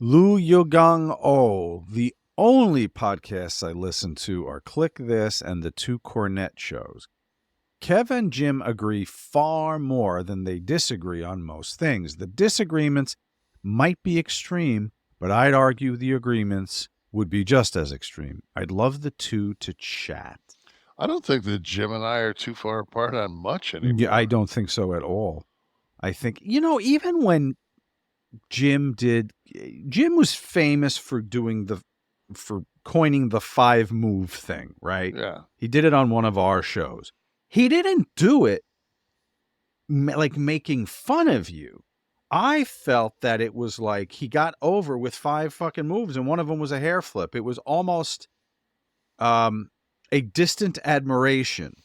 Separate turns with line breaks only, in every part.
Lu Yogang O. The only podcasts I listen to are Click This and the two Cornette shows. Kev and Jim agree far more than they disagree on most things. The disagreements might be extreme, but I'd argue the agreements would be just as extreme. I'd love the two to chat.
I don't think that Jim and I are too far apart on much anymore.
Yeah, I don't think so at all. I think, even when Jim was famous for coining the 5-move thing, right?
Yeah.
He did it on one of our shows. He didn't do it like making fun of you. I felt that it was like he got over with 5 fucking moves, and one of them was a hair flip. It was almost a distant admiration.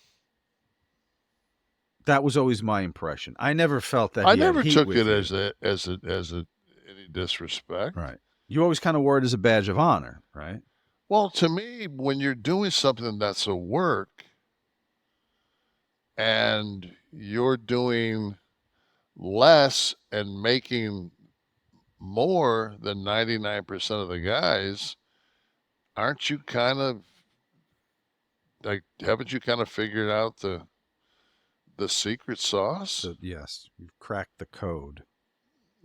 That was always my impression. I never felt that.
I never took it as any disrespect.
Right. You always kind of wore it as a badge of honor, right?
Well, to me, when you're doing something that's a work and you're doing less and making more than 99% of the guys, aren't you kind of like, haven't you kind of figured out the secret sauce?
So, yes, you've cracked the code.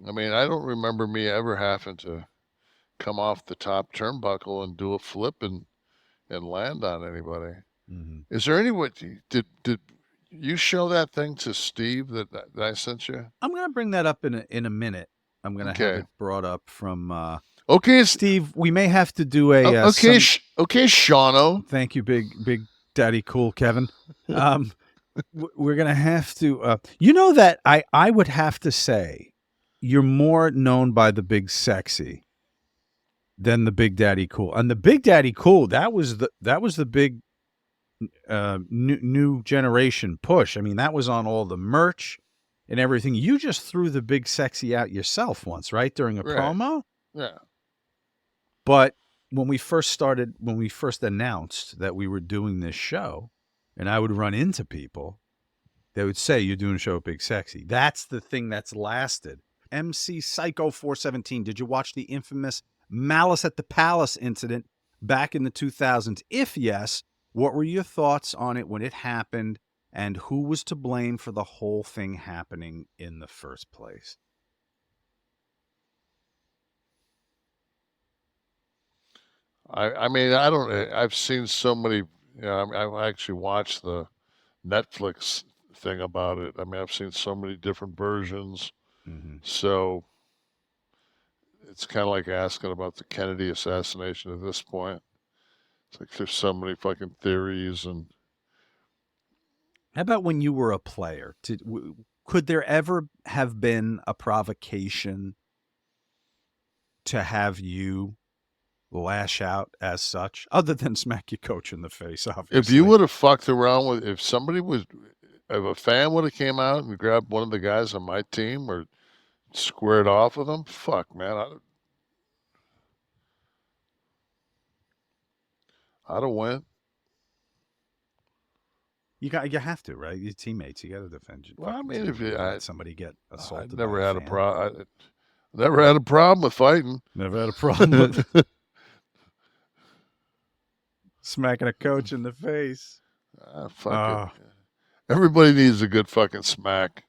I mean, I don't remember me ever having to come off the top turnbuckle and do a flip and land on anybody.
Mm-hmm.
Is there any way did you show that thing to Steve that I sent you?
I'm going to bring that up in a minute. I'm going to have it brought up from
okay,
Steve. We may have to do a
okay, okay, Shauno.
Thank you, big daddy, cool Kevin. We're going to have to. You know that I would have to say, you're more known by the Big Sexy than the Big Daddy Cool, and the Big Daddy Cool that was the big new generation push. I mean, that was on all the merch and everything. You just threw the Big Sexy out yourself once, right? During a promo?
Yeah.
But when we first announced that we were doing this show, and I would run into people, they would say, "You're doing a show with Big Sexy." That's the thing that's lasted. MC Psycho 417, did you watch the infamous Malice at the Palace incident back in the 2000s? If yes, what were your thoughts on it when it happened, and who was to blame for the whole thing happening in the first place?
I mean, I don't. I've seen so many. I've actually watched the Netflix thing about it. I mean, I've seen so many different versions.
Mm-hmm.
So it's kind of like asking about the Kennedy assassination at this point. It's like there's so many fucking theories. And
how about when you were a player? Could there ever have been a provocation to have you lash out as such, other than smack your coach in the face, obviously?
If you would have fucked around with, if a fan would have came out and grabbed one of the guys on my team or squared off with them, fuck, man, I'd have went.
You have to, right? Your teammates, you got to defend you.
Well, I mean, if you
let somebody get assaulted,
I never had a problem. Never had a problem with fighting.
Never had a problem with smacking a coach in the face.
Fuck it. Everybody needs a good fucking smack.